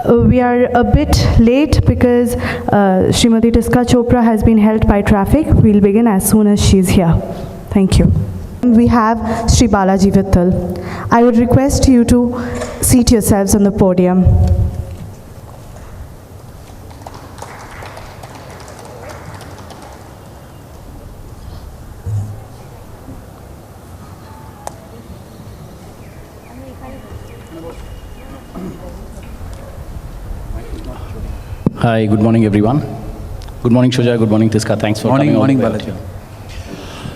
We are a bit late because Srimati Tisca Chopra has been held by traffic. We'll begin as soon as she's here. Thank you. We have Sri Balaji Vittal. I would request you to seat yourselves on the podium. Hi, good morning everyone. Good morning Sujoy, good morning Tisca, thanks for coming. Morning Balaji.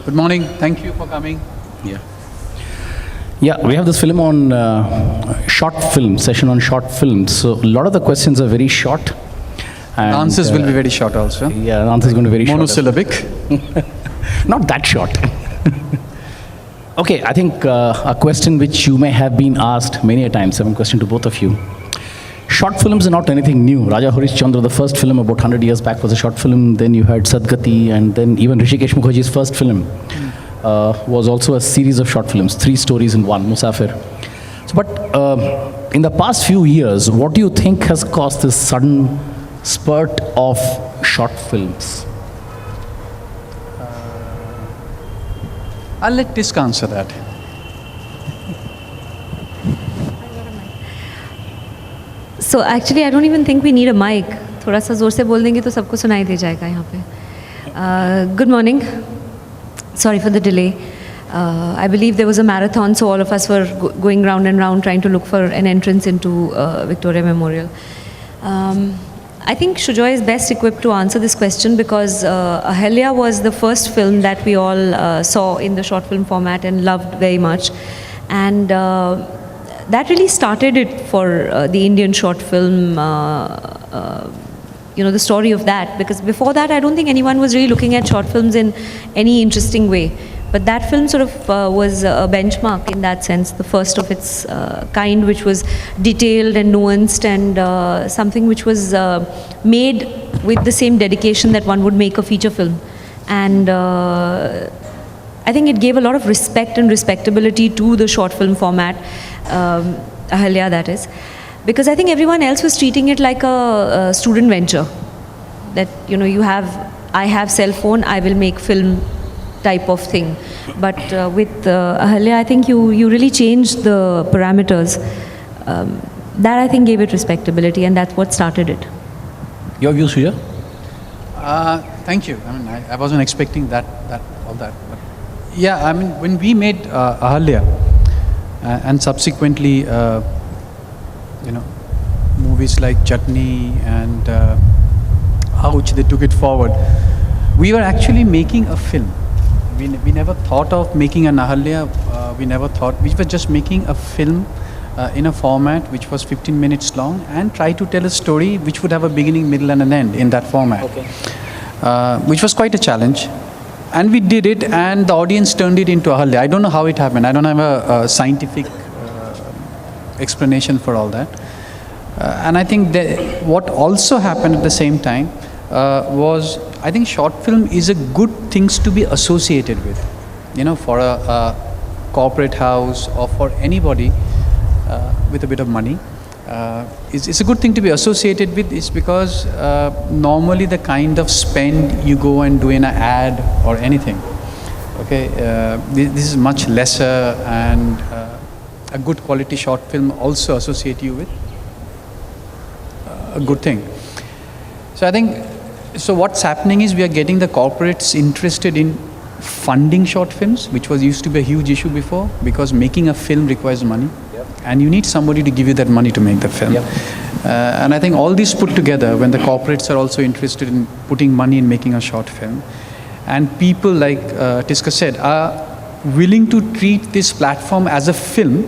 Good morning, thank you for coming. Yeah, we have this film on short film, session on short films. So a lot of the questions are very short. And the answers will be very short also. Yeah, the answer is going to be very monosyllabic. Short. Not that short. Okay, I think a question which you may have been asked many a times, a question to both of you. Short films are not anything new. Raja Harishchandra, the first film about 100 years back was a short film. Then you had Sadgati, and then even Hrishikesh Mukherjee's first film was also a series of short films, 3 stories in one, Musafir. So, but in the past few years, what do you think has caused this sudden spurt of short films? I'll let Tisca answer that. So actually, I don't even think we need a mic. थोड़ा सा जोर से बोल देंगे तो सबको सुनाई दे जाएगा यहाँ पे. Good morning. Sorry for the delay. I believe there was a marathon, so all of us were going round and round trying to look for an entrance into Victoria Memorial. I think Sujoy is best equipped to answer this question because Ahalya was the first film that we all saw in the short film format and loved very much. And that really started it for the Indian short film, the story of that. Because before that, I don't think anyone was really looking at short films in any interesting way. But that film sort of was a benchmark in that sense, the first of its kind, which was detailed and nuanced and something which was made with the same dedication that one would make a feature film. And I think it gave a lot of respect and respectability to the short film format, Ahalya that is, because I think everyone else was treating it like a student venture, that I have cell phone, I will make film type of thing. But with Ahalya, I think you really changed the parameters. That I think gave it respectability, and that's what started it. Your views, Sujoy? Thank you. I mean, I wasn't expecting all that. But yeah, I mean, when we made Ahalya, and subsequently, movies like Chutney and Ouch, they took it forward. We were actually making a film. We never thought of making an Ahalya. We were just making a film in a format which was 15 minutes long and try to tell a story which would have a beginning, middle and an end in that format. Okay. Which was quite a challenge. And we did it, and the audience turned it into Ahalya. I don't know how it happened. I don't have a scientific explanation for all that. And I think that what also happened at the same time was, I think short film is a good things to be associated with. For a corporate house or for anybody with a bit of money. It's a good thing to be associated with, is because normally the kind of spend you go and do in an ad or anything, okay, this is much lesser, and a good quality short film also associate you with a good thing. So I think, so what's happening is we are getting the corporates interested in funding short films, which used to be a huge issue before, because making a film requires money. And you need somebody to give you that money to make the film. Yep. And I think all these put together, when the corporates are also interested in putting money in making a short film, and people like Tisca said, are willing to treat this platform as a film,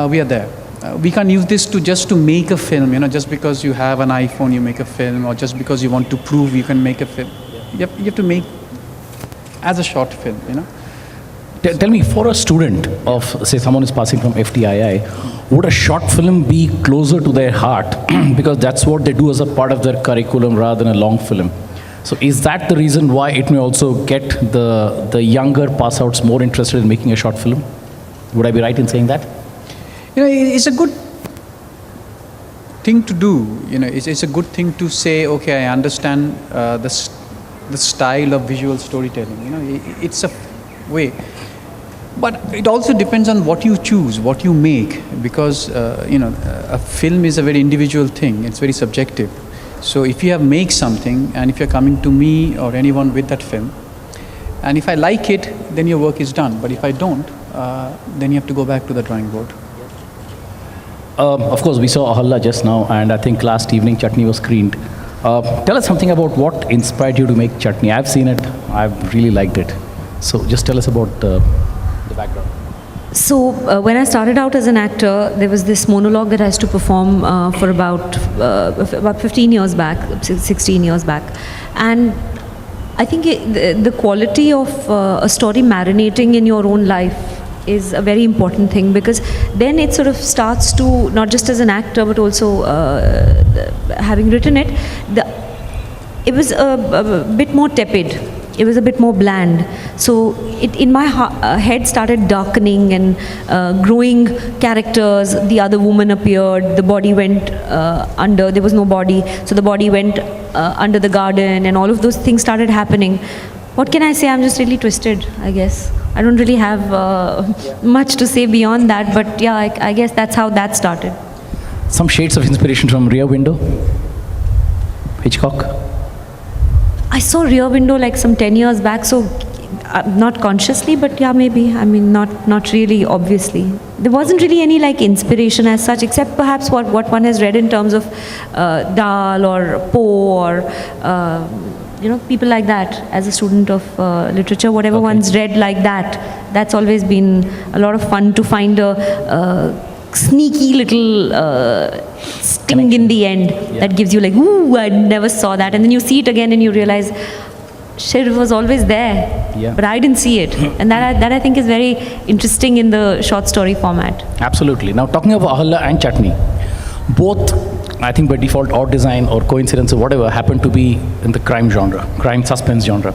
we are there. We can't use this just to make a film, just because you have an iPhone you make a film, or just because you want to prove you can make a film. You have to make as a short film, Tell me, for a student of, say, someone is passing from FTII, would a short film be closer to their heart? Because that's what they do as a part of their curriculum rather than a long film. So is that the reason why it may also get the younger pass-outs more interested in making a short film? Would I be right in saying that? It's a good thing to do. You know, it's a good thing to say, okay, I understand the style of visual storytelling. You know, it's a way. But it also depends on what you choose, what you make, because you know, a film is a very individual thing. It's very subjective. So if you have made something, and if you're coming to me or anyone with that film, and if I like it, then your work is done. But if I don't, then you have to go back to the drawing board. Of course, we saw Ahalla just now, and I think last evening Chutney was screened. Tell us something about what inspired you to make Chutney. I've seen it. I've really liked it. So just tell us about the background. So when I started out as an actor, there was this monologue that I used to perform for about 15 years back, 16 years back. And I think the quality of a story marinating in your own life is a very important thing, because then it sort of starts to, not just as an actor but also having written it, it was a bit more tepid. It was a bit more bland. So it in my head started darkening and growing characters. The other woman appeared, the body went under, there was no body, so the body went under the garden, and all of those things started happening. What can I say? I'm just really twisted, I guess. I don't really have much to say beyond that, but yeah, I guess that's how that started. Some shades of inspiration from Rear Window? Hitchcock? I saw Rear Window like some 10 years back, so not consciously, but yeah, maybe. I mean, not really, obviously. There wasn't really any like inspiration as such, except perhaps what one has read in terms of Dahl or Poe or you know, people like that. As a student of literature, whatever one's read like that, that's always been a lot of fun to find a sneaky little sting in the end that gives you like, ooh, I never saw that. And then you see it again and you realize, shit, it was always there, but I didn't see it. And that I think is very interesting in the short story format. Absolutely. Now, talking about Ahalla and Chutney, both, I think by default or design or coincidence or whatever, happen to be in the crime genre, crime suspense genre.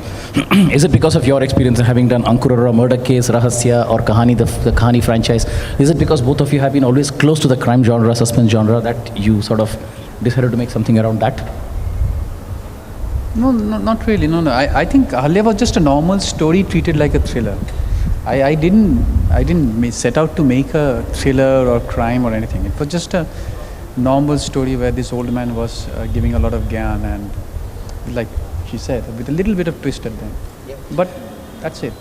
Is it because of your experience in having done Ankur Arora Murder Case, Rahasya, or Kahani, the Kahani franchise? Is it because both of you have been always close to the crime genre, suspense genre, that you sort of decided to make something around that? No, not really. No. I think Ahalla was just a normal story treated like a thriller. I didn't set out to make a thriller or crime or anything. It was just a normal story where this old man was giving a lot of gyan, and like she said, with a little bit of twist at the end. But that's it.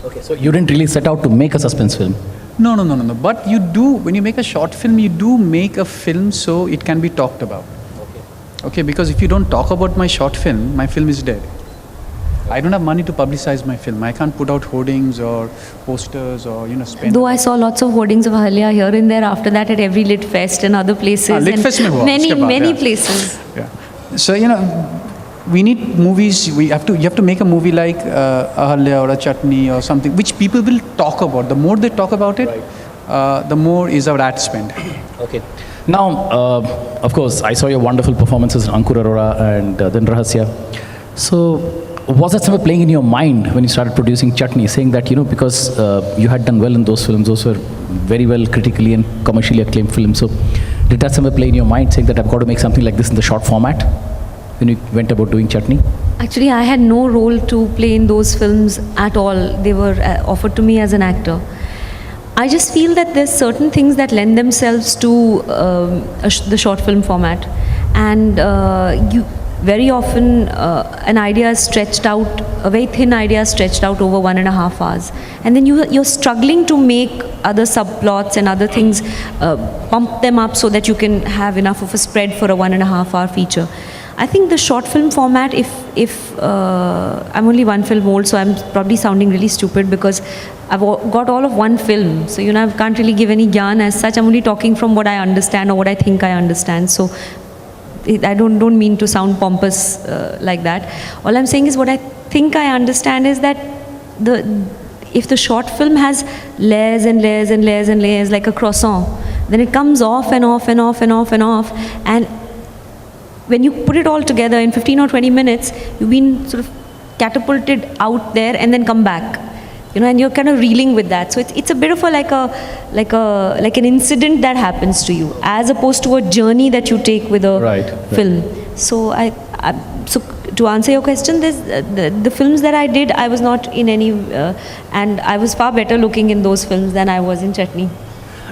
Okay, so you didn't really set out to make a suspense film? No. But you do, when you make a short film, you do make a film so it can be talked about. Okay, because if you don't talk about my short film, my film is dead. I don't have money to publicize my film. I can't put out hoardings or posters or, you know, spend. Though I saw lots of hoardings of Ahalla here and there after that at every Lit Fest and other places. Lit Fest mein hua, many places. Yeah. So, you know, we need movies. You have to make a movie like Ahalla or a Chutney or something, which people will talk about. The more they talk about it, the more is our ad spend. Okay. Now, of course, I saw your wonderful performances in Ankur Arora and then Rahasya. So, was that somewhere playing in your mind when you started producing Chutney, saying that, you know, because you had done well in those films, those were very well critically and commercially acclaimed films, so did that somewhere play in your mind, saying that I've got to make something like this in the short format when you went about doing Chutney? Actually, I had no role to play in those films at all. They were offered to me as an actor. I just feel that there's certain things that lend themselves to the short film format, and very often an idea is stretched out, a very thin idea is stretched out over 1.5 hours, and then you're struggling to make other subplots and other things, pump them up so that you can have enough of a spread for a 1.5 hour feature. I think the short film format, if I'm only one film old, so I'm probably sounding really stupid because I've got all of one film, so, you know, I can't really give any gyan as such. I'm only talking from what I understand or what I think I understand. So I don't mean to sound pompous like that. All I'm saying is what I think I understand is that if the short film has layers and layers and layers and layers like a croissant, then it comes off and off and off and off and off, and when you put it all together in 15 or 20 minutes, you've been sort of catapulted out there and then come back. and you're kind of reeling with that. So it's a bit of like an incident that happens to you, as opposed to a journey that you take with a film. So so to answer your question, the films that I did, I was not in any, and I was far better looking in those films than I was in Chutney.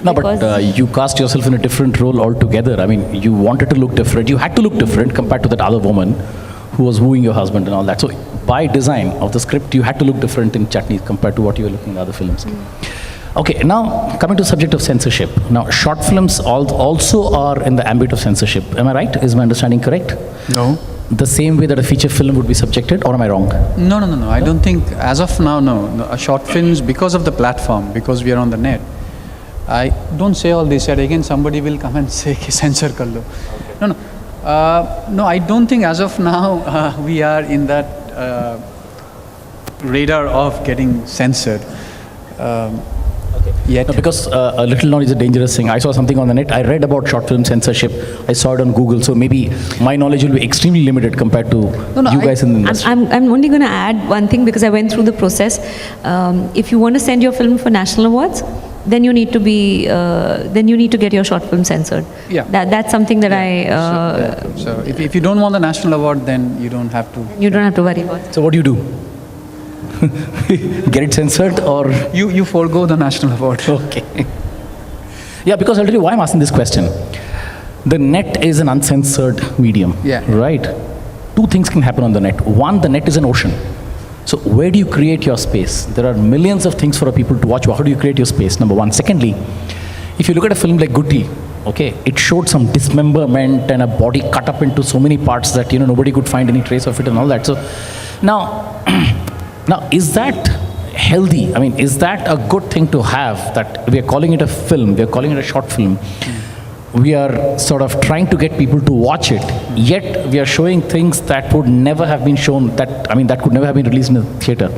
No, but you cast yourself in a different role altogether. I mean, you wanted to look different. You had to look different compared to that other woman who was wooing your husband and all that. So by design of the script, you had to look different in Chutney compared to what you were looking in other films. Okay, now coming to the subject of censorship. Now, short films also are in the ambit of censorship. Am I right? Is my understanding correct? No. The same way that a feature film would be subjected, or am I wrong? No. I don't think, as of now, no. Short films, because of the platform, because we are on the net, I don't say all this, and again somebody will come and say, censor kar lo. No. No, I don't think as of now we are in that radar of getting censored. Yet. No, because a little knowledge is a dangerous thing. I saw something on the net. I read about short film censorship. I saw it on Google. So maybe my knowledge will be extremely limited compared to you guys in the industry. I'm only going to add one thing, because I went through the process. If you want to send your film for national awards, then you need to be, then you need to get your short film censored. Yeah. That's something that So if you don't want the national award, then you don't have to. You don't have to worry about it. So what do you do? Get it censored, or you forego the national award? Okay. Yeah, because I'll tell you why I'm asking this question. The net is an uncensored medium, right? Two things can happen on the net. One, the net is an ocean. So where do you create your space? There are millions of things for people to watch. How do you create your space? Number one. Secondly, if you look at a film like Gutti, okay, it showed some dismemberment and a body cut up into so many parts that nobody could find any trace of it and all that. So now, is that healthy? I mean, is that a good thing to have? That we are calling it a film, we are calling it a short film. We are sort of trying to get people to watch it, yet we are showing things that would never have been shown, that could never have been released in a theater.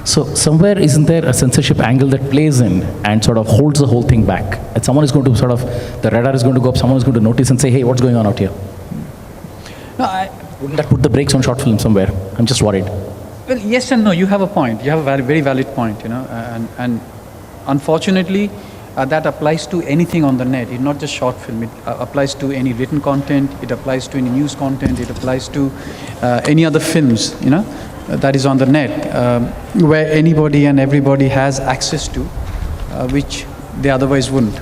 So somewhere, isn't there a censorship angle that plays in and sort of holds the whole thing back? And someone is going to the radar is going to go up, someone is going to notice and say, hey, what's going on out here? No, wouldn't that put the brakes on short film somewhere? I'm just worried. Well, yes and no. You have a point. You have a very valid point, and unfortunately, that applies to anything on the net. It's not just short film. It applies to any written content. It applies to any news content. It applies to any other films, that is on the net, where anybody and everybody has access to, which they otherwise wouldn't.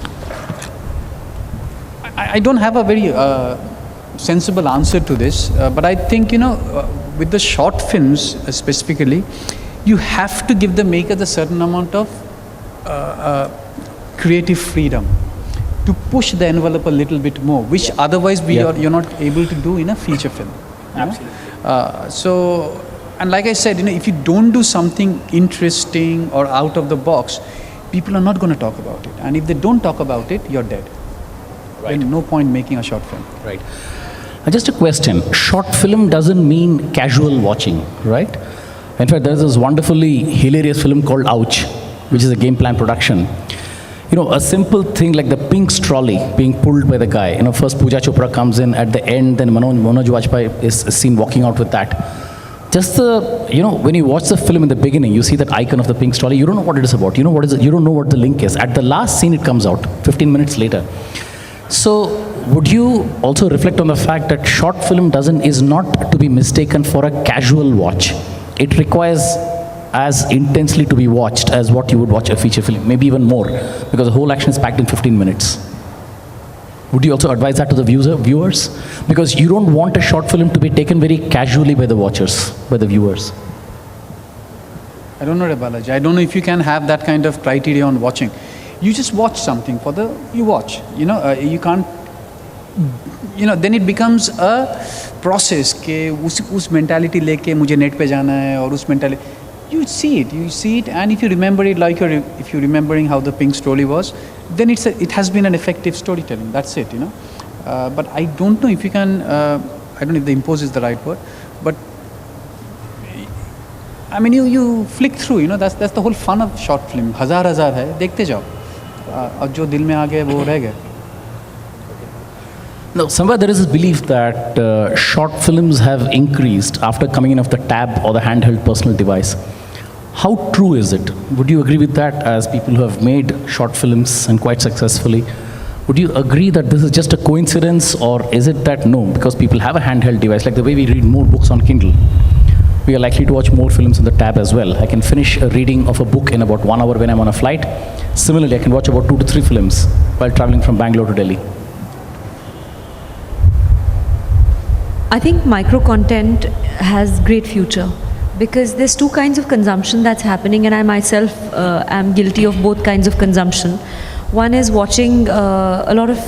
I don't have a very sensible answer to this, but I think, with the short films specifically, you have to give the maker a certain amount of creative freedom to push the envelope a little bit more, which otherwise you're not able to do in a feature film. Absolutely. So, and like I said, if you don't do something interesting or out of the box, people are not going to talk about it. And if they don't talk about it, you're dead. Right. Then no point making a short film. Right. Just a question. Short film doesn't mean casual watching, right? In fact, there's this wonderfully hilarious film called Ouch, which is a game plan production. A simple thing like the pink trolley being pulled by the guy. First Pooja Chopra comes in at the end, then Manoj Vajpayee is seen walking out with that. Just when you watch the film in the beginning, you see that icon of the pink trolley. You don't know what it is about. You don't know what the link is. At the last scene, it comes out 15 minutes later. So, would you also reflect on the fact that short film is not to be mistaken for a casual watch? It requires as intensely to be watched as what you would watch a feature film, maybe even more, because the whole action is packed in 15 minutes. Would you also advise that to the viewers? Because you don't want a short film to be taken very casually by the watchers, by the viewers. I don't know, Balaji. I don't know if you can have that kind of criteria on watching. You just watch something you watch. You can't. Then it becomes a process. के उस mentality लेके मुझे net पे जाना है और उस mentality. You see it, and if you remember it if you're remembering how the pink story was, then it has been an effective storytelling. That's it, But I don't know if you can. I don't know if the impose is the right word, but I mean you flick through. That's the whole fun of short film. हजार है, देखते जाओ. और जो दिल में आ गए वो रह गए. Now, somewhere there is this belief that short films have increased after coming in of the tab or the handheld personal device. How true is it? Would you agree with that as people who have made short films and quite successfully? Would you agree that this is just a coincidence, or is it that no, because people have a handheld device, like the way we read more books on Kindle, we are likely to watch more films on the tab as well. I can finish a reading of a book in about 1 hour when I'm on a flight. Similarly, I can watch about 2 to 3 films while traveling from Bangalore to Delhi. I think micro content has great future because there's two kinds of consumption that's happening, and I myself am guilty of both kinds of consumption. One is watching a lot of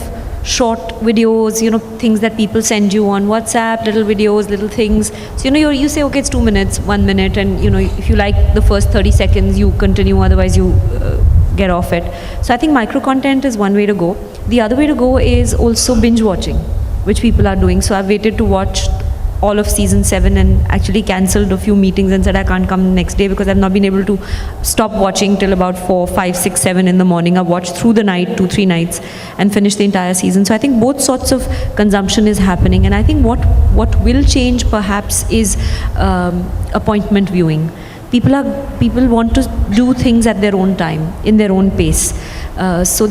short videos, things that people send you on WhatsApp, little videos, little things. So, you say, okay, it's 2 minutes, 1 minute, and, if you like the first 30 seconds, you continue, otherwise you get off it. So I think micro content is one way to go. The other way to go is also binge watching, which people are doing. So I've waited to watch all of season 7 and actually cancelled a few meetings and said I can't come next day because I've not been able to stop watching till about 4, 5, 6, 7 in the morning. I've watched through the night, 2, 3 nights, and finished the entire season. So I think both sorts of consumption is happening, and I think what will change perhaps is appointment viewing. People want to do things at their own time, in their own pace. So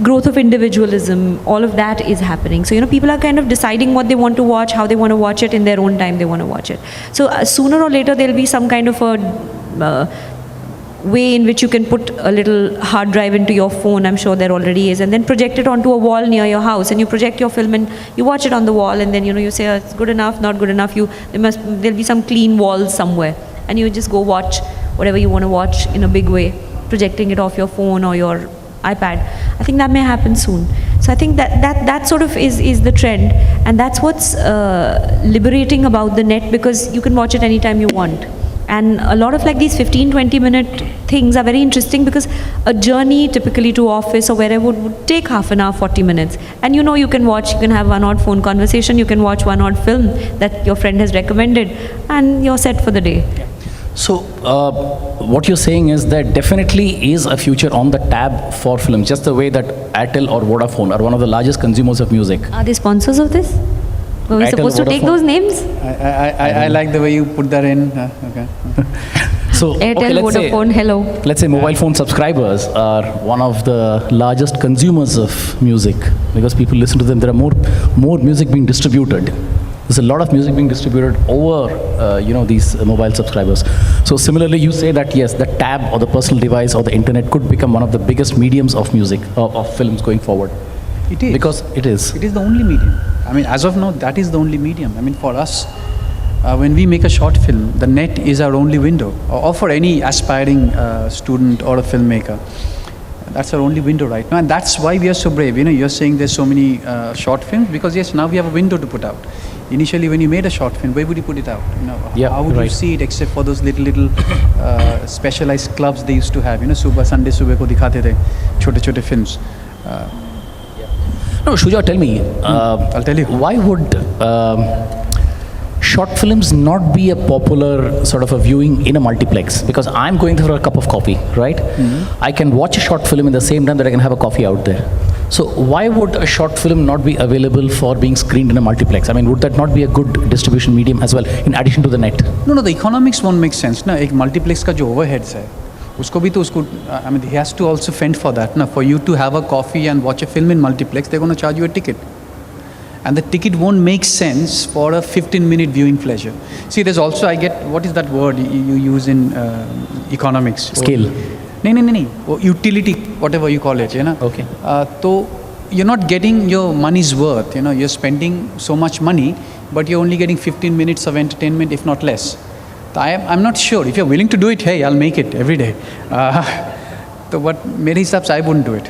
growth of individualism, all of that is happening. So, people are kind of deciding what they want to watch, how they want to watch it, in their own time they want to watch it. So, sooner or later there'll be some kind of a way in which you can put a little hard drive into your phone, I'm sure there already is, and then project it onto a wall near your house, and you project your film and you watch it on the wall, and then, you say, it's good enough, not good enough, there'll be some clean walls somewhere, and you just go watch whatever you want to watch in a big way, projecting it off your phone or your iPad. I think that may happen soon. So I think that sort of is the trend, and that's what's liberating about the net, because you can watch it anytime you want. And a lot of like these 15-20 minute things are very interesting, because a journey typically to office or wherever would take half an hour, 40 minutes. And you can watch, you can have one odd phone conversation, you can watch one odd film that your friend has recommended, and you're set for the day. So, what you're saying is that definitely is a future on the tab for films, just the way that Airtel or Vodafone are one of the largest consumers of music. Are they sponsors of this? Were we Airtel, supposed to take Vodafone. those names? I like the way you put that in. Okay. So, Airtel, Vodafone, hello. Let's say mobile phone subscribers are one of the largest consumers of music, because people listen to them. There are more music being distributed. There's a lot of music being distributed over, these mobile subscribers. So similarly, you say that yes, the tab or the personal device or the internet could become one of the biggest mediums of music, of films going forward. It is. Because it is. It is the only medium. I mean, as of now, that is the only medium. I mean, for us, when we make a short film, the net is our only window. Or for any aspiring student or a filmmaker, that's our only window right now. And that's why we are so brave. You're saying there's so many short films, because yes, now we have a window to put out. Initially, when you made a short film, where would you put it out? How would you see it, except for those little specialized clubs they used to have? Sunday subah ko dikhate the chote films. No, Sujoy, tell me. I'll tell you. Why would short films not be a popular sort of a viewing in a multiplex? Because I'm going there for a cup of coffee, right? Mm-hmm. I can watch a short film in the same time that I can have a coffee out there. So why would a short film not be available for being screened in a multiplex? I mean, would that not be a good distribution medium as well, in addition to the net? No, the economics won't make sense. A multiplex ka jo overheads hai, usko bhi to I mean, he has to also fend for that. For you to have a coffee and watch a film in multiplex, they're going to charge you a ticket. And the ticket won't make sense for a 15-minute viewing pleasure. See, there's also, I get, what is that word you use in economics? Scale. No. Utility, whatever you call it, Okay. So you're not getting your money's worth, you're spending so much money, but you're only getting 15 minutes of entertainment, if not less. So I'm not sure. If you're willing to do it, hey, I'll make it every day. So what, mere hisab se I wouldn't do it.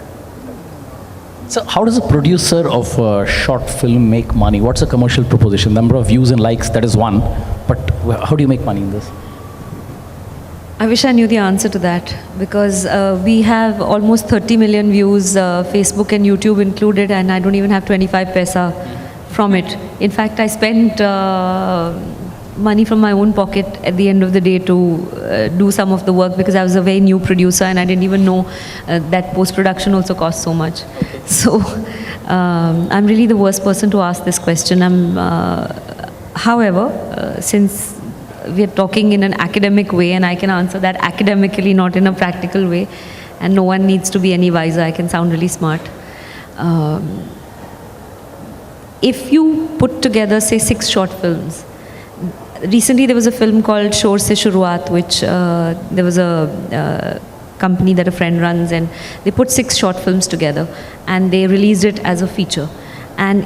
So how does a producer of a short film make money? What's a commercial proposition? Number of views and likes, that is one. But how do you make money in this? I wish I knew the answer to that, because we have almost 30 million views, Facebook and YouTube included, and I don't even have 25 paisa from it. In fact, I spent money from my own pocket at the end of the day to do some of the work, because I was a very new producer and I didn't even know that post-production also costs so much. Okay. So I'm really the worst person to ask this question. However, since we're talking in an academic way, and I can answer that academically, not in a practical way. And no one needs to be any wiser. I can sound really smart. If you put together, say, 6 short films, recently there was a film called Shor Se Shuruaat, which there was a company that a friend runs, and they put 6 short films together and they released it as a feature. And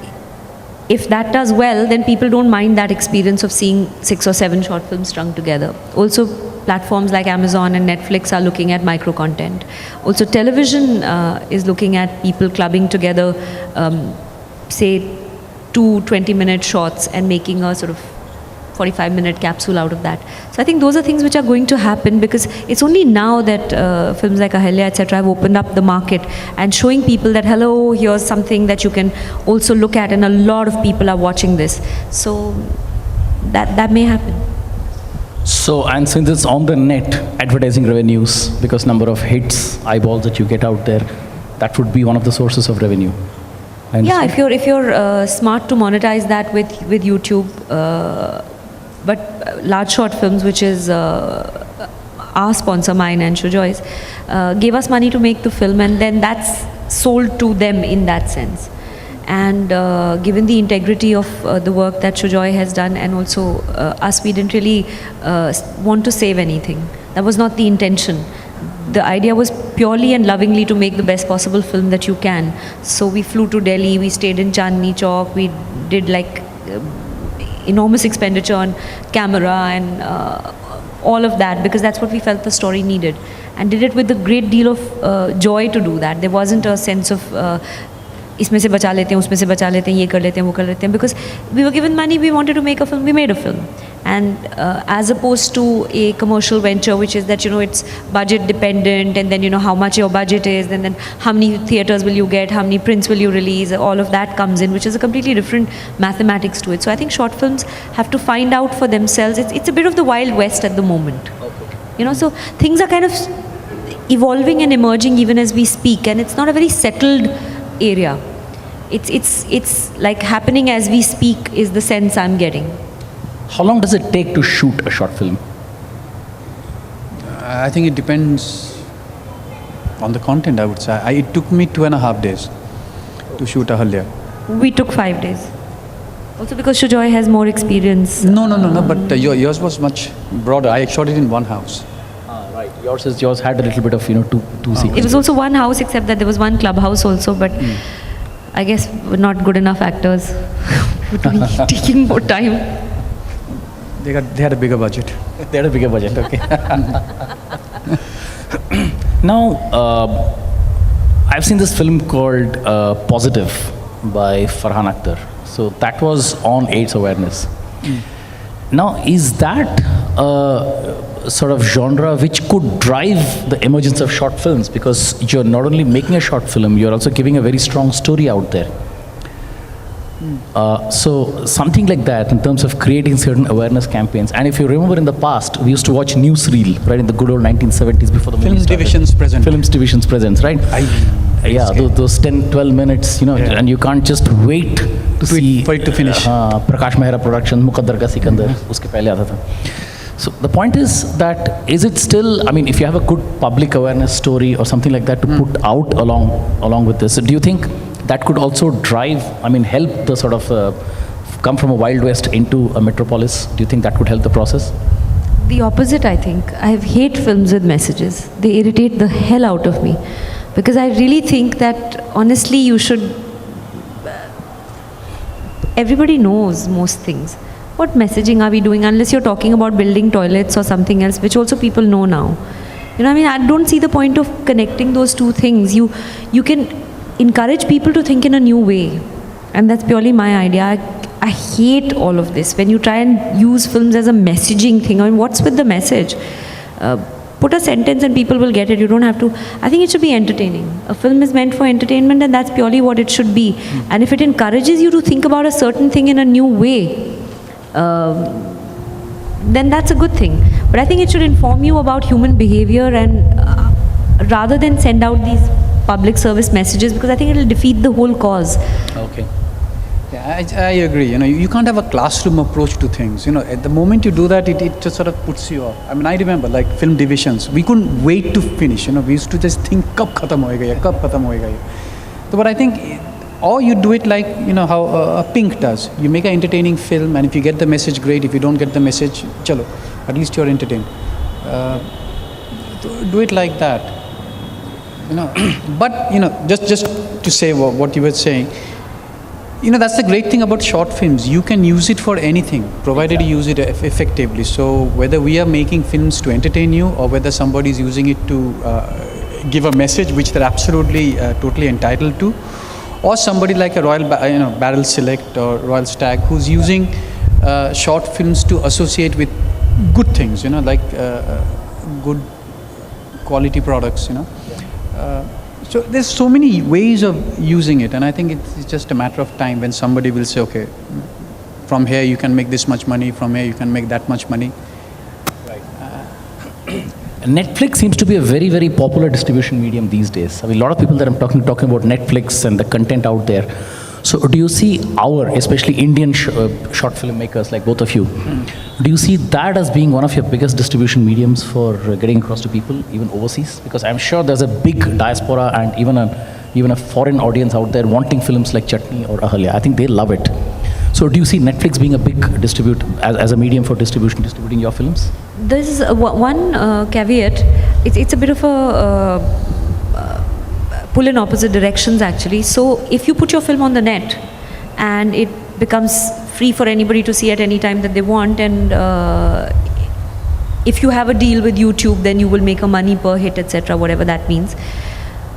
if that does well, then people don't mind that experience of seeing 6 or 7 short films strung together. Also, platforms like Amazon and Netflix are looking at micro content. Also, television is looking at people clubbing together, say, 2 20-minute shorts and making a sort of 45-minute capsule out of that. So I think those are things which are going to happen, because it's only now that films like Ahalya, etc. have opened up the market and showing people that, hello, here's something that you can also look at, and a lot of people are watching this. So that may happen. So, and since it's on the net, advertising revenues, because number of hits, eyeballs that you get out there, that would be one of the sources of revenue. Yeah, if you're smart to monetize that with YouTube, but large short films, which is our sponsor, mine and Sujoy's, gave us money to make the film, and then that's sold to them in that sense. And given the integrity of the work that Sujoy has done, and also us, we didn't really want to save anything. That was not the intention. The idea was purely and lovingly to make the best possible film that you can. So we flew to Delhi, we stayed in Chandni Chowk, we did like enormous expenditure on camera and all of that, because that's what we felt the story needed, and did it with a great deal of joy to do that. There wasn't a sense of इसमें से बचा लेते हैं, उसमें से बचा लेते हैं, ये कर लेते हैं, वो कर लेते हैं, because we were given money, we wanted to make a film, we made a film. And as opposed to a commercial venture, which is that, it's budget dependent, and then how much your budget is, and then how many theaters will you get, how many prints will you release, all of that comes in, which is a completely different mathematics to it. So I think short films have to find out for themselves. It's a bit of the Wild West at the moment. Okay. So things are kind of evolving and emerging even as we speak, and it's not a very settled area. It's like happening as we speak is the sense I'm getting. How long does it take to shoot a short film? I think it depends on the content, I would say. It took me 2.5 days to shoot Ahalya. We took 5 days. Also because Sujoy has more experience. No, but yours was much broader. I shot it in one house. Right. Yours had a little bit of, two sequences. It was also one house, except that there was one clubhouse also, but I guess we're not good enough actors. It would be taking more time. They had a bigger budget. They had a bigger budget, okay. Now, I've seen this film called Positive by Farhan Akhtar. So that was on AIDS awareness. Now, is that a sort of genre which could drive the emergence of short films? Because you're not only making a short film, you're also giving a very strong story out there. So something like that in terms of creating certain awareness campaigns. And if you remember in the past, we used to watch Newsreel, right, in the good old 1970s before the movie Films started. Division's Present. Films Division's Presents, right? Yeah, those 10, 12 minutes, and you can't just wait to see for it to finish. Prakash Mehra production, Muqaddar Ka Sikandar, uske pehle aata tha. So the point is that, is it still, if you have a good public awareness story or something like that to put out along with this, do you think that could also drive, help the sort of come from a Wild West into a metropolis? Do you think that could help the process? The opposite, I think. I hate films with messages. They irritate the hell out of me. Because I really think that, honestly, you should... Everybody knows most things. What messaging are we doing, unless you're talking about building toilets or something else, which also people know now. I don't see the point of connecting those two things. You can encourage people to think in a new way. And that's purely my idea. I hate all of this. When you try and use films as a messaging thing, what's with the message? Put a sentence and people will get it. You don't have to. I think it should be entertaining. A film is meant for entertainment, and that's purely what it should be. And if it encourages you to think about a certain thing in a new way, then that's a good thing. But I think it should inform you about human behavior, and rather than send out these public service messages, because I think it will defeat the whole cause. Okay. Yeah, I agree. You can't have a classroom approach to things. At the moment you do that, it just sort of puts you off. I mean, I remember like film divisions. We couldn't wait to finish. We used to just think, "Kab khatam hoega ye? Kab khatam hoega ye?" So, but I think, or you do it like how a Pink does. You make an entertaining film, and if you get the message, great. If you don't get the message, chalo. At least you're entertained. Do it like that. But just to say what you were saying. That's the great thing about short films. You can use it for anything, provided you use it effectively. So whether we are making films to entertain you, or whether somebody is using it to give a message which they're absolutely, totally entitled to, or somebody like a Royal Barrel Select or Royal Stag who's using short films to associate with good things, like good quality products, So there's so many ways of using it, and I think it's just a matter of time when somebody will say, okay, from here you can make this much money, from here you can make that much money. Netflix seems to be a very, very popular distribution medium these days. I mean, a lot of people that I'm talking about Netflix and the content out there. So do you see especially Indian short filmmakers like both of you, do you see that as being one of your biggest distribution mediums for getting across to people, even overseas? Because I'm sure there's a big diaspora and even a foreign audience out there wanting films like Chutney or Ahalya. I think they love it. So do you see Netflix being a big as a medium for distributing your films? There's one caveat. It's a bit of a pull in opposite directions actually. So if you put your film on the net and it becomes free for anybody to see at any time that they want, and if you have a deal with YouTube, then you will make a money per hit, etc., whatever that means.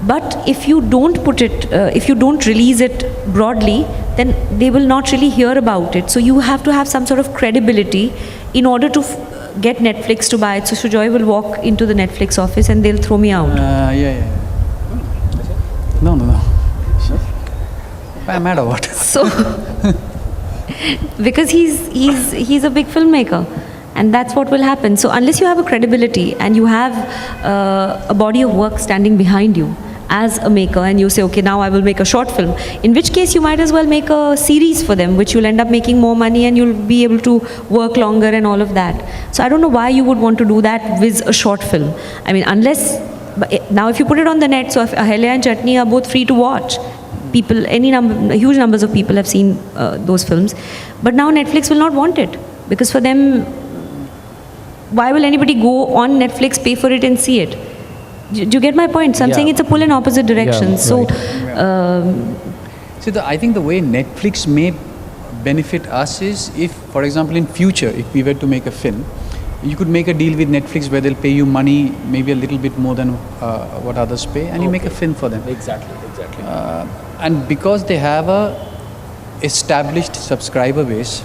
But if you don't put it, if you don't release it broadly, then they will not really hear about it. So you have to have some sort of credibility in order to get Netflix to buy it. So Sujoy will walk into the Netflix office and they'll throw me out. Yeah. No. I'm mad or what? So, because he's a big filmmaker, and that's what will happen. So unless you have a credibility and you have a body of work standing behind you as a maker, and you say, okay, now I will make a short film, in which case you might as well make a series for them, which you'll end up making more money and you'll be able to work longer and all of that. So I don't know why you would want to do that with a short film. I mean, unless, now if you put it on the net, so if Ahalya and Chutney are both free to watch, people, huge numbers of people have seen those films, but now Netflix will not want it, because for them, why will anybody go on Netflix, pay for it and see it? Do you get my point? So I'm saying it's a pull in opposite directions. Yeah, right. So I think the way Netflix may benefit us is if, for example, in future, if we were to make a film, you could make a deal with Netflix where they'll pay you money, maybe a little bit more than what others pay, and you make a film for them. Exactly. And because they have a established subscriber base,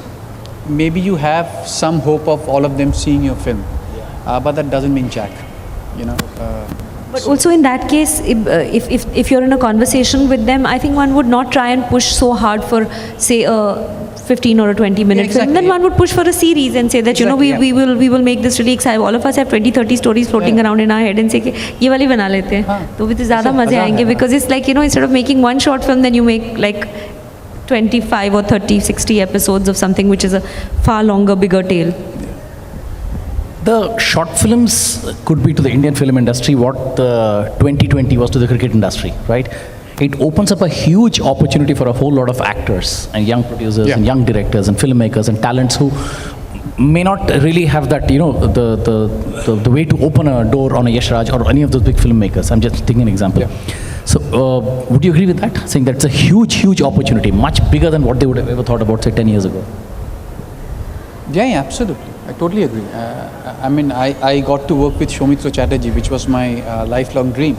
maybe you have some hope of all of them seeing your film, but that doesn't mean jack, But also in that case, if you're in a conversation with them, I think one would not try and push so hard for, say, a 15 or a 20-minute film. Then one would push for a series and say that, we will make this really exciting. All of us have 20-30 stories floating around in our head and say, ye wali bana lete hain. To with zyada maze aayenge, because it's like, instead of making one short film, then you make like 25 or 30, 60 episodes of something which is a far longer, bigger tale. The short films could be to the Indian film industry what the 2020 was to the cricket industry, right? It opens up a huge opportunity for a whole lot of actors and young producers and young directors and filmmakers and talents who may not really have that, the way to open a door on a Yash Raj or any of those big filmmakers. I'm just taking an example. So, would you agree with that? Saying that it's a huge, huge opportunity, much bigger than what they would have ever thought about, say, 10 years ago. Yeah, absolutely. I totally agree. I got to work with Soumitra Chatterjee, which was my lifelong dream.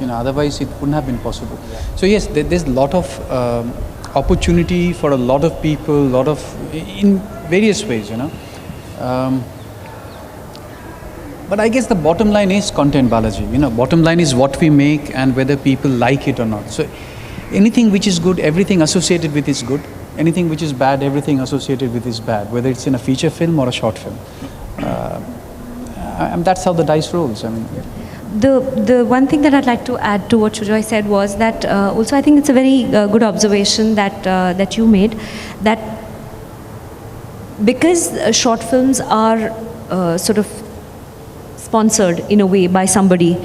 Otherwise it wouldn't have been possible. So yes, there's a lot of opportunity for a lot of people, in various ways, But I guess the bottom line is content, Balaji. Bottom line is what we make and whether people like it or not. So anything which is good, everything associated with is good. Anything which is bad, everything associated with is bad, whether it's in a feature film or a short film. And that's how the dice rolls. the one thing that I'd like to add to what Sujoy said was that also I think it's a very good observation that you made, that because short films are sort of sponsored in a way by somebody,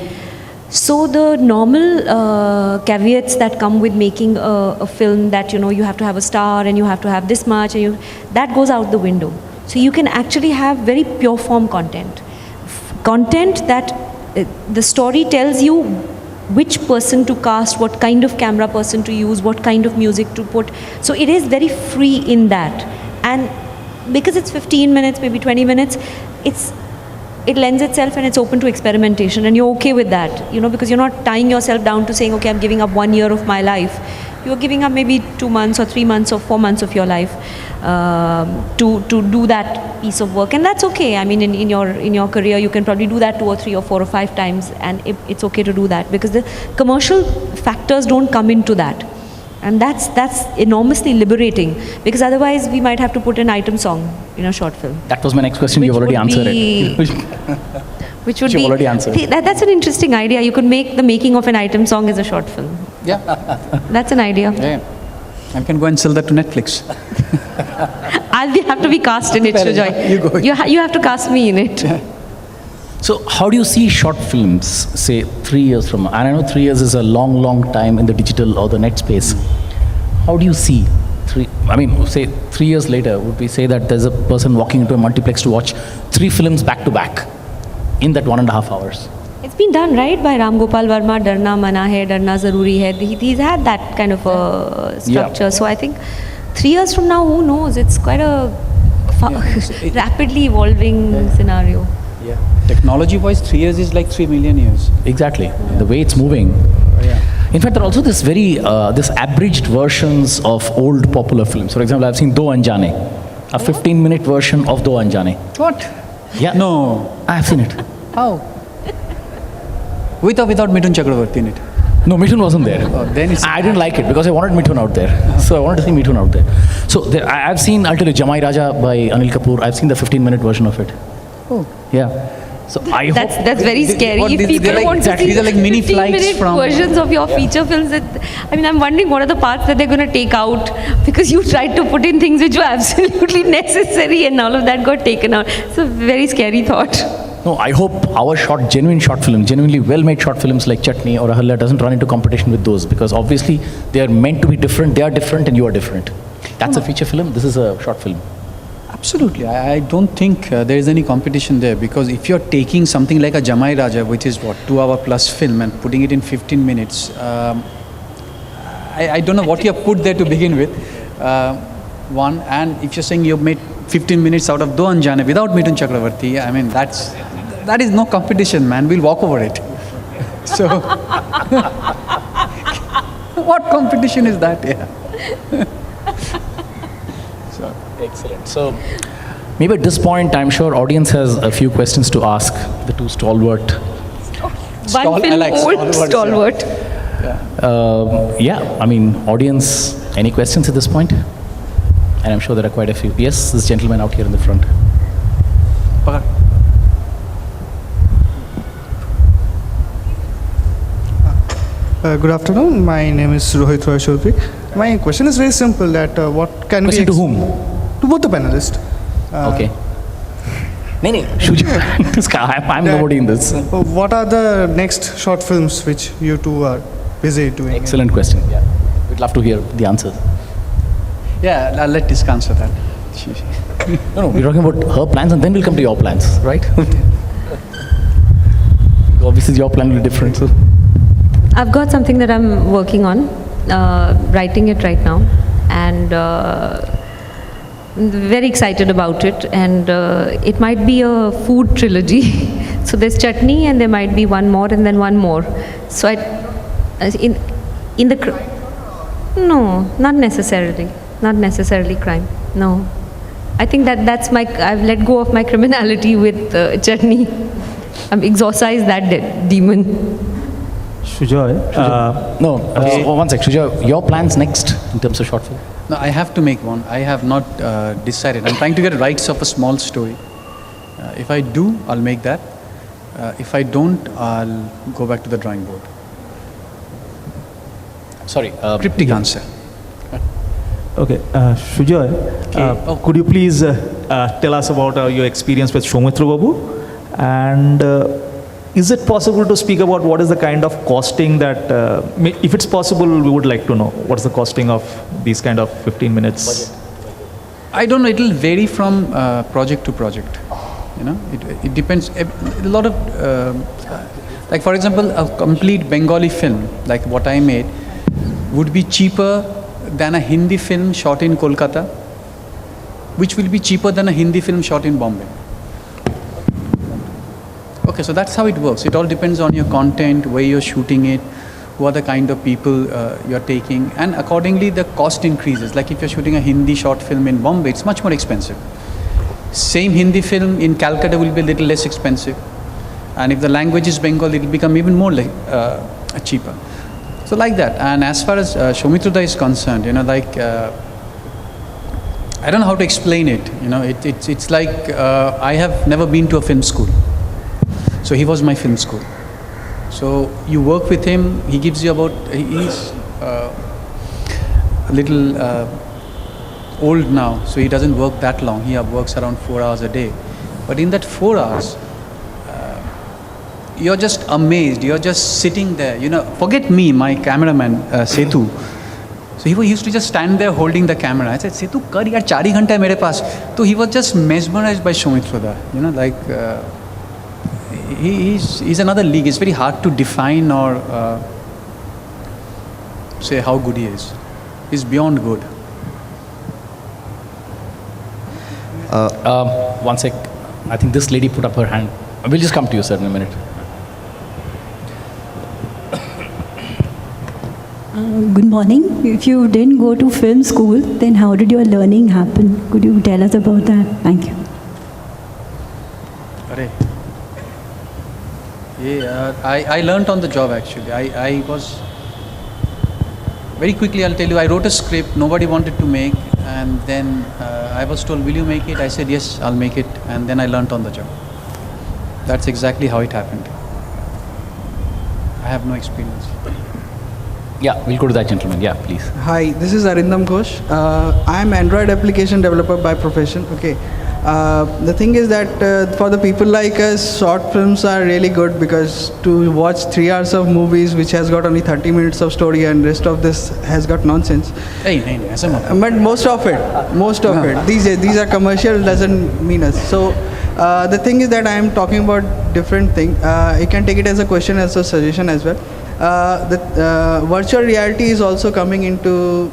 so the normal caveats that come with making a film, that you have to have a star and you have to have this much, and that goes out the window. So you can actually have very pure form content that the story tells you which person to cast, what kind of camera person to use, what kind of music to put. So it is very free in that, and because it's 15 minutes, maybe 20 minutes, it lends itself and it's open to experimentation, and you're okay with that, because you're not tying yourself down to saying, okay, I'm giving up 1 year of my life. You're giving up maybe 2 months or 3 months or 4 months of your life to do that piece of work, and that's okay. I mean, in your career, you can probably do that 2 or 3 or 4 or 5 times, and it's okay to do that, because the commercial factors don't come into that, and that's enormously liberating, because otherwise we might have to put an item song in a short film. That was my next question. You've already answered it. Which would You've be already answered. That's an interesting idea. You could make the making of an item song as a short film. Yeah. That's an idea. Yeah. I can go and sell that to Netflix. Have to be cast in it, Fair Sujoy. enough. You go. You have to cast me in it. So how do you see short films, say 3 years from now? And I know 3 years is a long, long time in the digital or the net space. How do you see say 3 years later, would we say that there's a person walking into a multiplex to watch 3 films back to back in that 1.5 hours? It's been done, right, by Ram Gopal Verma. Darna Mana Hai, Darna Zaruri Hai. He's had that kind of a structure. Yeah. So I think 3 years from now, who knows? It's quite a rapidly evolving scenario. Yeah. Technology-wise, 3 years is like 3 million years. Exactly. Yeah. The way it's moving. Yeah. In fact, there are also this this abridged versions of old popular films. For example, I've seen Do Anjane, a 15-minute version of Do Anjane. What? Yeah. No. I've seen it. How? With or without Mithun Chakravarti in it? No, Mithun wasn't there. Oh, then it's I didn't like it because I wanted Mithun out there. So I wanted to see Mithun out there. So I've seen, I'll tell you, Jamai Raja by Anil Kapoor. I've seen the 15-minute version of it. Oh. Yeah. So I hope... That's very scary. What, If these- people they're like- want to exactly, see these are like mini flights 15-minute from- versions of your feature films, I'm wondering what are the parts that they're going to take out, because you tried to put in things which were absolutely necessary and all of that got taken out. It's a very scary thought. No, I hope our genuinely well-made short films like Chutney or Ahalla doesn't run into competition with those, because obviously they are meant to be different, they are different and you are different. That's a feature film, this is a short film. Absolutely. I don't think there is any competition there, because if you're taking something like a Jamai Raja, which is 2-hour plus film, and putting it in 15 minutes, I don't know what you have put there to begin with. One, and if you're saying you've made 15 minutes out of Do Anjane without Mithun Chakravarti, I mean, that is no competition, man. We'll walk over it. So, what competition is that? Yeah. Excellent. So, maybe at this point, I'm sure audience has a few questions to ask the two stalwart. One film, old stalwart. Yeah, I mean, audience, any questions at this point? And I'm sure there are quite a few. Yes, this gentleman out here in the front. Good afternoon. My name is Rohit Roy Chaudhary. My question is very simple. That what can Question we to whom? To both the panelists. Okay. No, Sujoy, Tisca, I'm nobody in this. What are the next short films which you two are busy doing? Excellent question. Yeah, we'd love to hear the answers. Yeah, I'll let Tisca answer that. No, we're talking about her plans and then we'll come to your plans, right? Obviously, your plan will be different. So. I've got something that I'm working on, writing it right now, and very excited about it. And it might be a food trilogy. So there's Chutney, and there might be one more, and then one more. So no, not necessarily crime. No, I think that's I've let go of my criminality with Chutney. I've exorcised that demon. Sujoy. No, one sec. Sujoy, your plans next in terms of short film? No, I have to make one. I have not decided. I'm trying to get rights of a small story. If I do, I'll make that. If I don't, I'll go back to the drawing board. Sorry. Cryptic answer. Okay, Sujoy, could you please tell us about your experience with Soumitra Babu? And is it possible to speak about what is the kind of costing that, if it's possible, we would like to know what's the costing of these kind of 15 minutes? I don't know, it will vary from project to project. You know, it depends. A lot of, like for example, a complete Bengali film, like what I made, would be cheaper than a Hindi film shot in Kolkata, which will be cheaper than a Hindi film shot in Bombay. Okay, so that's how it works. It all depends on your content, where you're shooting it, who are the kind of people you're taking, and accordingly the cost increases. Like if you're shooting a Hindi short film in Bombay, it's much more expensive. Same Hindi film in Calcutta will be a little less expensive, and if the language is Bengal, it will become even more cheaper. So like that. And as far as Soumitra is concerned, you know, like I don't know how to explain it. You know, it's like I have never been to a film school, so he was my film school. So you work with him, he gives you about, he's a little old now, so he doesn't work that long. He works around 4 hours a day. But in that 4 hours, you're just amazed, you're just sitting there. You know, forget me, my cameraman, Setu. So he used to just stand there holding the camera. I said, Setu, kar yaar, 4 ghanta hai mere paas. So he was just mesmerized by Soumitra. You know, like, he's another league. It's very hard to define or say how good he is. He's beyond good. One sec. I think this lady put up her hand. We'll just come to you, sir, in a minute. Good morning. If you didn't go to film school, then how did your learning happen? Could you tell us about that? Thank you. I learnt on the job actually. I was, very quickly I'll tell you, I wrote a script nobody wanted to make, and then I was told, will you make it? I said, yes, I'll make it, and then I learnt on the job. That's exactly how it happened. I have no experience. Yeah, we'll go to that gentleman. Yeah, please. Hi, this is Arindam Ghosh. I'm Android application developer by profession. Okay. The thing is that for the people like us, short films are really good, because to watch 3 hours of movies which has got only 30 minutes of story and rest of this has got nonsense. But most of it, these are commercial, doesn't mean us. So the thing is that I am talking about different thing. You can take it as a question, as a suggestion as well. Virtual reality is also coming into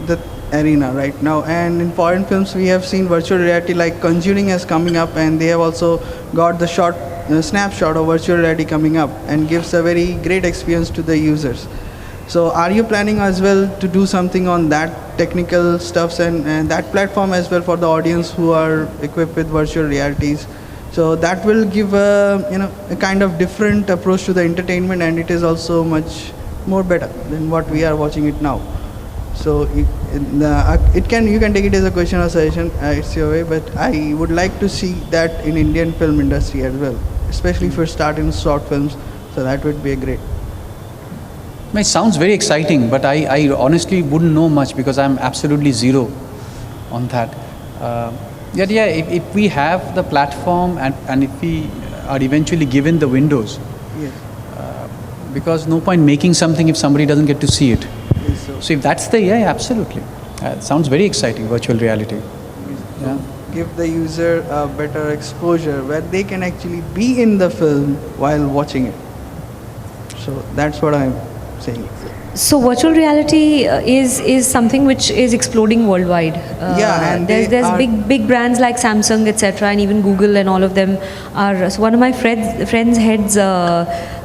the arena right now, and in foreign films we have seen virtual reality, like Conjuring is coming up, and they have also got the snapshot of virtual reality coming up, and gives a very great experience to the users. So are you planning as well to do something on that technical stuffs and that platform as well for the audience who are equipped with virtual realities? So that will give a kind of different approach to the entertainment, and it is also much more better than what we are watching it now. So you can take it as a question or suggestion, it's your way, but I would like to see that in Indian film industry as well, especially for starting short films. So that would be a great. It sounds very exciting, but I honestly wouldn't know much, because I'm absolutely zero on that. If we have the platform and if we are eventually given the windows, Yes. Because no point making something if somebody doesn't get to see it. Yes, So if that's the, absolutely. Sounds very exciting, virtual reality. Yeah. Give the user a better exposure where they can actually be in the film while watching it. So that's what I'm saying. So virtual reality is something which is exploding worldwide. And there's big brands like Samsung, etc., and even Google, and all of them are. So one of my friends heads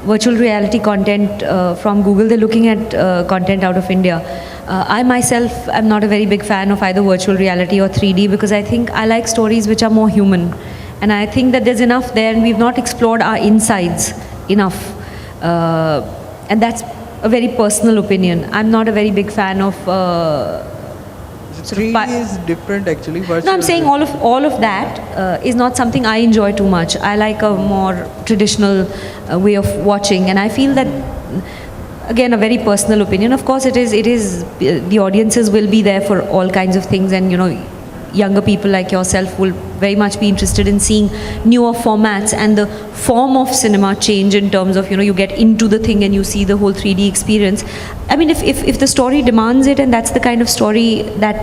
virtual reality content from Google. They're looking at content out of India. I myself am not a very big fan of either virtual reality or 3D, because I think I like stories which are more human, and I think that there's enough there, and we've not explored our insides enough, and that's a very personal opinion. I'm not a very big fan of sort of 3D is different actually. no, I'm saying all of that is not something I enjoy too much. I like a more traditional way of watching, and I feel that, again, a very personal opinion. Of course, it is the audiences will be there for all kinds of things, and younger people like yourself will very much be interested in seeing newer formats and the form of cinema change in terms of, you get into the thing and you see the whole 3D experience. I mean, if the story demands it and that's the kind of story that,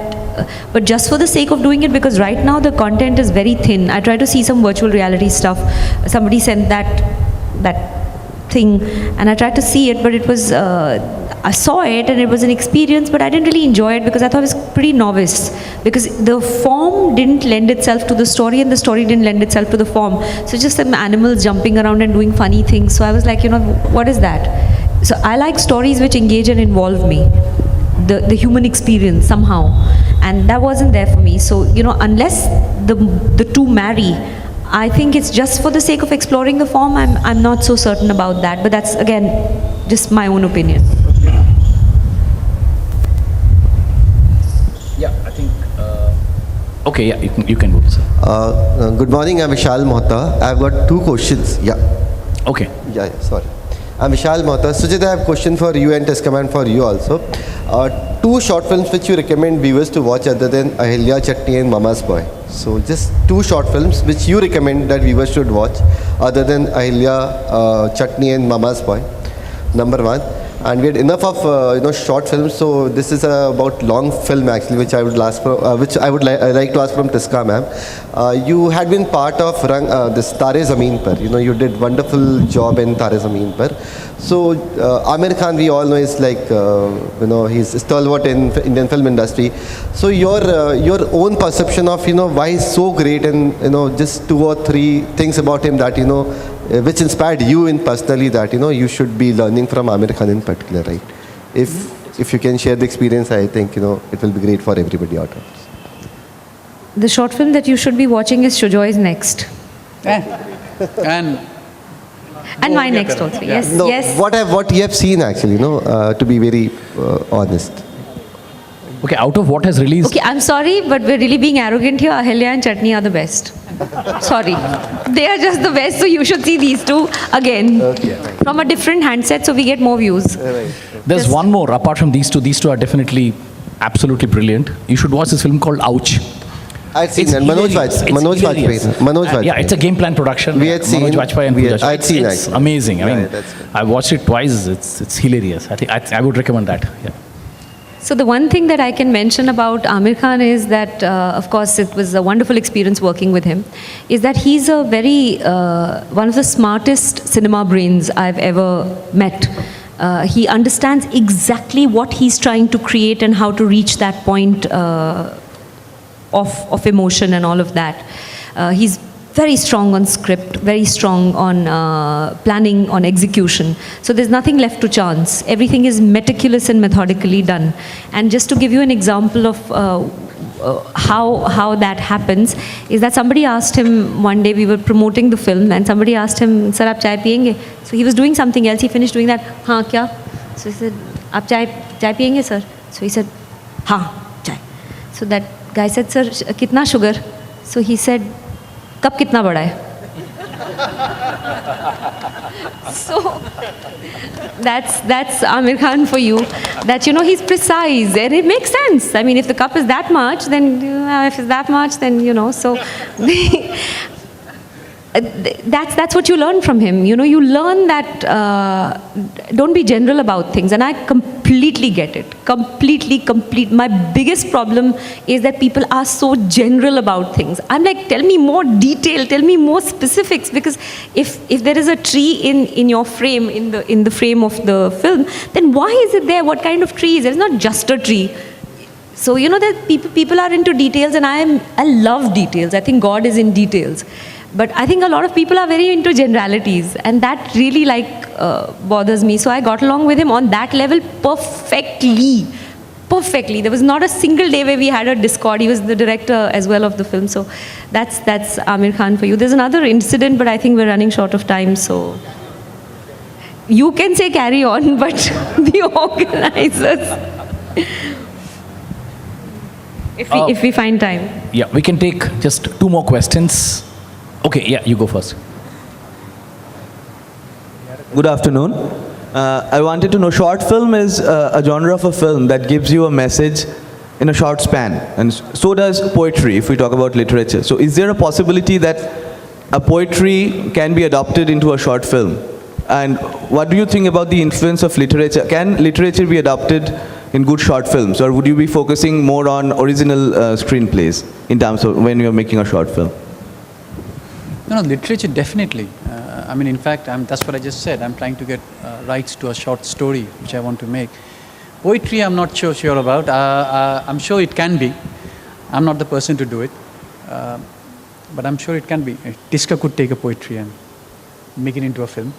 but just for the sake of doing it, because right now the content is very thin. I try to see some virtual reality stuff. Somebody sent that thing and I tried to see it, but it was, I saw it and it was an experience, but I didn't really enjoy it because I thought it was pretty novice, because the form didn't lend itself to the story and the story didn't lend itself to the form. So just some animals jumping around and doing funny things. So I was like, what is that? So I like stories which engage and involve me, the human experience somehow, and that wasn't there for me. So unless the two marry, I think it's just for the sake of exploring the form. I'm not so certain about that, but that's again just my own opinion. Yeah, I think. Okay, yeah, you can go, sir. Good morning, I'm Vishal Mohta. I've got two questions. Yeah. Okay. Yeah, sorry. I'm Vishal Mohta. Sujit, I have a question for you and Tisca and for you also. Two short films which you recommend viewers to watch other than Ahilya, Chutney and Mama's Boy. So just two short films which you recommend that viewers should watch other than Ahilya, Chutney and Mama's Boy. Number one. And we had enough of short films, so this is about long film actually, which I would like to ask from Tisca ma'am. You had been part of this Tare Zameen Par. You did wonderful job in Tare Zameen Par. So Amir Khan, we all know, is like he's stalwart in Indian film industry. So your own perception of why he's so great, and just two or three things about him that which inspired you in personally that you should be learning from Amir Khan in particular, right? If you can share the experience, I think it will be great for everybody out there. The short film that you should be watching is Sujoy's Next. And my next also. Yes. No, yes. what you have seen actually, to be very honest. Okay, out of what has released. Okay, I'm sorry, but we're really being arrogant here. Ahilya and Chutney are the best. Sorry. They are just the best, so you should see these two again. Okay. From a different handset, so we get more views. There's one more apart from these two. These two are definitely absolutely brilliant. You should watch this film called Ouch. I'd seen that. Manoj Vajpayee. Yeah, it's a game plan production. We had seen. Manoj Vajpayee and Pooja. I'd seen it's actually. amazing. I mean, that's I watched it twice. It's hilarious. I would recommend that. Yeah. So the one thing that I can mention about Amir Khan is that, of course, it was a wonderful experience working with him, is that he's a very, one of the smartest cinema brains I've ever met. He understands exactly what he's trying to create and how to reach that point of emotion and all of that. He's very strong on script, very strong on planning, on execution. So there's nothing left to chance. Everything is meticulous and methodically done. And just to give you an example of how that happens, is that somebody asked him one day, we were promoting the film, and somebody asked him, "Sir, aap chai piyenge?" So he was doing something else. He finished doing that. "Haan, kya?" So he said, "Aap chai piyenge, sir?" So he said, "Haan, chai." So that guy said, "Sir, kitna sugar?" So he said, "Cup kitna bada hai?" So that's Amir Khan for you. That he's precise and it makes sense. I mean, if the cup is that much, then if it's that much, then so. That's what you learn from him. You learn that don't be general about things, and I completely get it. My biggest problem is that people are so general about things. I'm like, tell me more detail, tell me more specifics, because if there is a tree in your frame, in the frame of the film, then why is it there? What kind of tree is it? It's not just a tree. So that people are into details, and I love details. I think God is in details. But I think a lot of people are very into generalities, and that really bothers me. So I got along with him on that level perfectly. There was not a single day where we had a discord. He was the director as well of the film. So that's Amir Khan for you. There's another incident, but I think we're running short of time. So you can say carry on, but the organizers. if we find time. Yeah, we can take just 2 more questions. Okay, yeah, you go first. Good afternoon. I wanted to know, short film is a genre of a film that gives you a message in a short span, and so does poetry if we talk about literature. So is there a possibility that a poetry can be adopted into a short film? And what do you think about the influence of literature? Can literature be adopted in good short films, or would you be focusing more on original screenplays in terms of when you're making a short film? No, literature definitely. I mean, in fact, that's what I just said. I'm trying to get rights to a short story which I want to make. Poetry, I'm not sure about. I'm sure it can be. I'm not the person to do it, but I'm sure it can be. Tisca could take a poetry and make it into a film.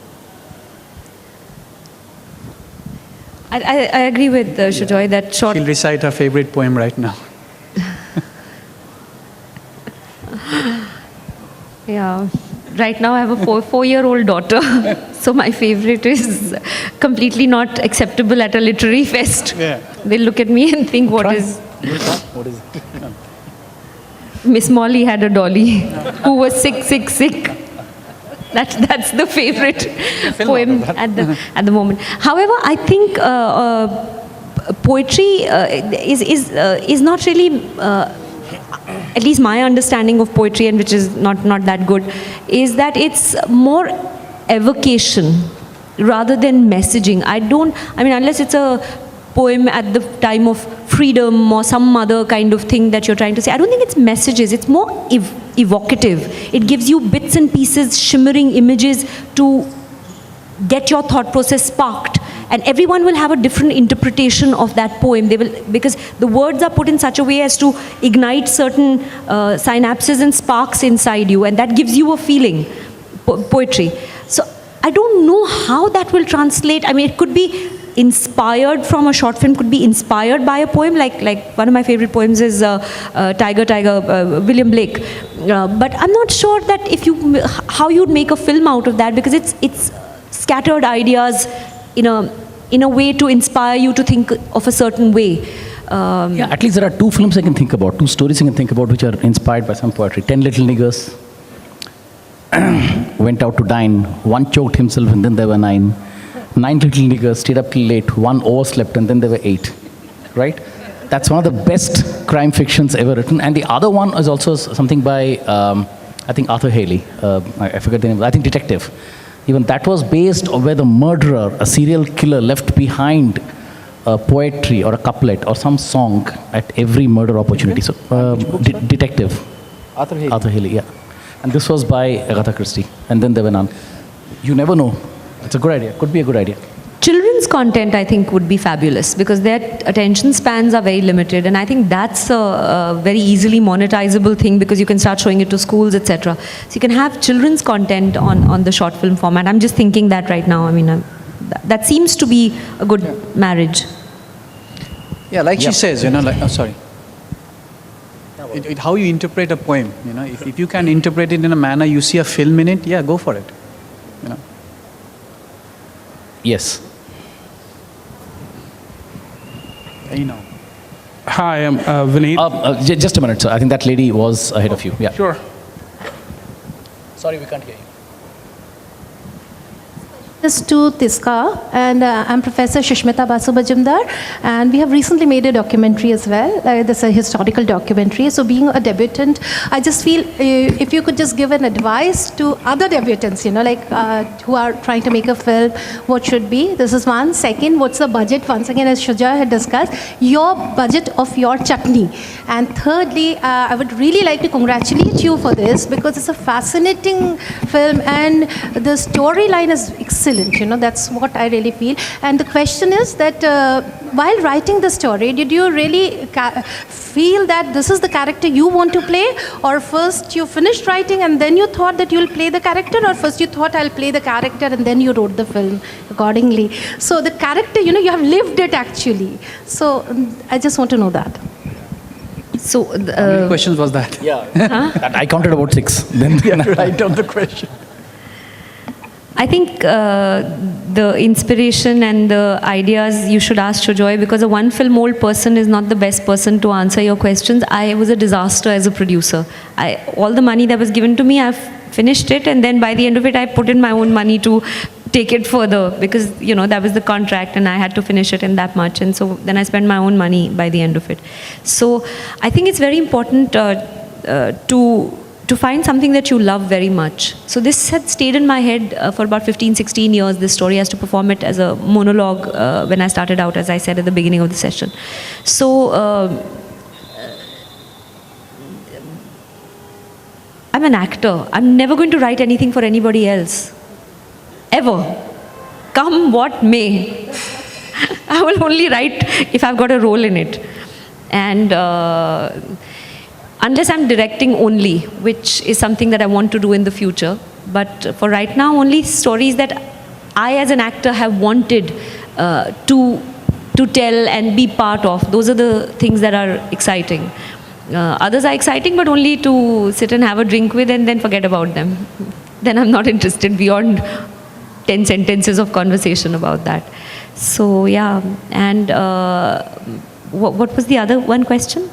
I agree with Sujoy that short. She'll recite her favorite poem right now. Yeah. Right now I have a 4-year-old daughter, so my favorite is completely not acceptable at a literary fest. Yeah. They'll look at me and think, what is it? Miss Molly had a dolly who was sick. That's the favorite poem at the moment. However, I think poetry is not really. At least my understanding of poetry, and which is not that good, is that it's more evocation rather than messaging. I mean, unless it's a poem at the time of freedom or some other kind of thing that you're trying to say, I don't think it's messages. It's more evocative. It gives you bits and pieces, shimmering images to get your thought process sparked. And everyone will have a different interpretation of that poem. They will, because the words are put in such a way as to ignite certain synapses and sparks inside you, and that gives you a feeling, poetry. So I don't know how that will translate. I mean, it could be inspired from a short film, could be inspired by a poem, like one of my favorite poems is Tiger, William Blake. But I'm not sure that how you'd make a film out of that, because it's scattered ideas in a way to inspire you to think of a certain way. Yeah, at least there are 2 films I can think about, 2 stories I can think about which are inspired by some poetry. 10 Little Niggers went out to dine, 1 choked himself and then there were 9. 9 little niggers stayed up till late, 1 overslept and then there were 8. Right? That's one of the best crime fictions ever written. And the other one is also something by, I think, Arthur Haley. I forget the name, I think Detective. Even that was based on where the murderer, a serial killer, left behind a poetry or a couplet or some song at every murder opportunity. So, Detective. Arthur Haley. Arthur Haley, yeah. And this was by Agatha Christie. And then there were none. You never know. It's a good idea. Could be a good idea. Children's content, I think, would be fabulous because their attention spans are very limited, and I think that's a very easily monetizable thing because you can start showing it to schools, etc. So you can have children's content on the short film format. I'm just thinking that right now. I mean, that seems to be a good marriage. Yeah, like she says, sorry. How you interpret a poem, if you can interpret it in a manner, you see a film in it, yeah, go for it. Yes. Hi, I'm Vineet. Just a minute, sir. I think that lady was ahead of you. Yeah. Sure. Sorry, we can't hear you. To Tisca, and I'm Professor Shushmita Basu Majumdar, and we have recently made a documentary as well. This is a historical documentary. So being a debutant, I just feel if you could just give an advice to other debutants, who are trying to make a film, what should be? This is one. Second, what's the budget? Once again, as Sujoy had discussed, your budget of your chutney. And thirdly, I would really like to congratulate you for this because it's a fascinating film and the storyline is excellent. That's what I really feel. And the question is that while writing the story, did you really feel that this is the character you want to play, or first you finished writing and then you thought that you'll play the character, or first you thought I'll play the character and then you wrote the film accordingly? So the character, you have lived it actually. So I just want to know that. So how many questions was that? Yeah, I counted about 6. Then write down the question. I think the inspiration and the ideas you should ask Sujoy, because a one film old person is not the best person to answer your questions. I was a disaster as a producer. All the money that was given to me, I've finished it, and then by the end of it I put in my own money to take it further, because that was the contract and I had to finish it in that much, and so then I spent my own money by the end of it. So I think it's very important to find something that you love very much. So this had stayed in my head for about 15-16 years, this story. I used to perform it as a monologue when I started out, as I said at the beginning of the session. So I'm an actor. I'm never going to write anything for anybody else. Ever. Come what may. I will only write if I've got a role in it. And unless I'm directing only, which is something that I want to do in the future. But for right now, only stories that I as an actor have wanted to tell and be part of. Those are the things that are exciting. Others are exciting, but only to sit and have a drink with and then forget about them. Then I'm not interested beyond 10 sentences of conversation about that. So yeah, and what was the other one question?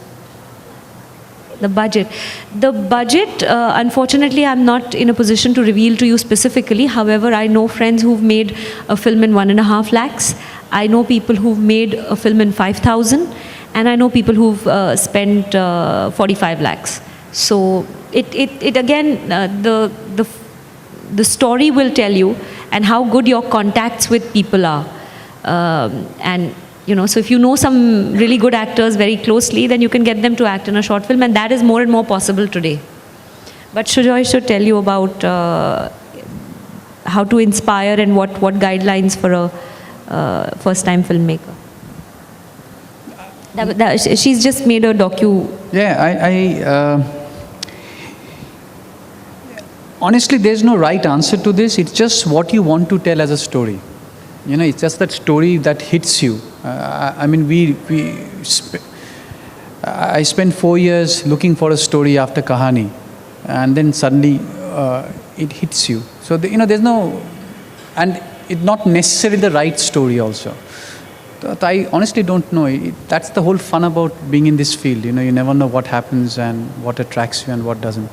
The budget. The budget, unfortunately, I'm not in a position to reveal to you specifically. However, I know friends who've made a film in 1.5 lakhs. I know people who've made a film in 5,000. And I know people who've spent 45 lakhs. So it again, the story will tell you, and how good your contacts with people are. And so if you know some really good actors very closely, then you can get them to act in a short film, and that is more and more possible today. But Sujoy should tell you about how to inspire and what guidelines for a first-time filmmaker. She's just made a docu. Yeah, honestly, there's no right answer to this. It's just what you want to tell as a story. It's just that story that hits you. I mean, I spent 4 years looking for a story after Kahani, and then suddenly it hits you. So there's no, and it's not necessarily the right story also. But I honestly don't know. That's the whole fun about being in this field. You never know what happens and what attracts you and what doesn't.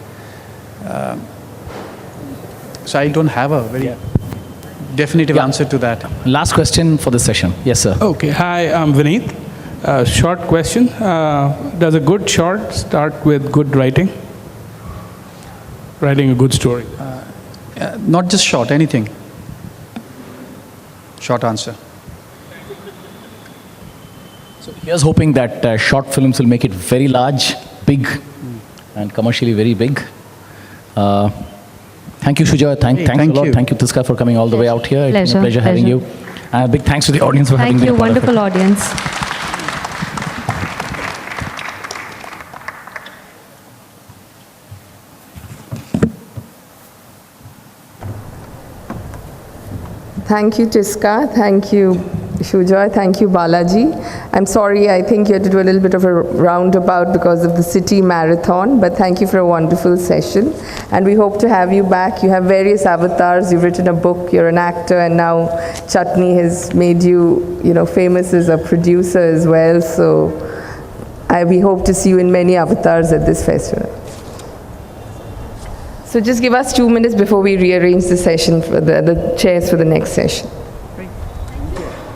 So I don't have a very definitive answer to that. Last question for this session. Yes, sir. Okay. Hi, I'm Vineet. Short question. Does a good short start with good writing? Writing a good story. Not just short, anything. Short answer. So here's hoping that short films will make it very large, big, and commercially very big. Thank you, Sujoy. Thanks a lot. Thank you, Tisca, for coming all the way out here. It's been a pleasure having you. And a big thanks to the audience for having been a part of it. Thank you, wonderful audience. Thank you, Tisca. Thank you, Sujoy. Thank you, Balaji. I'm sorry, I think you had to do a little bit of a roundabout because of the city marathon, but thank you for a wonderful session. And we hope to have you back. You have various avatars. You've written a book. You're an actor, and now Chutney has made you, famous as a producer as well. So we hope to see you in many avatars at this festival. So just give us 2 minutes before we rearrange the session for the chairs for the next session.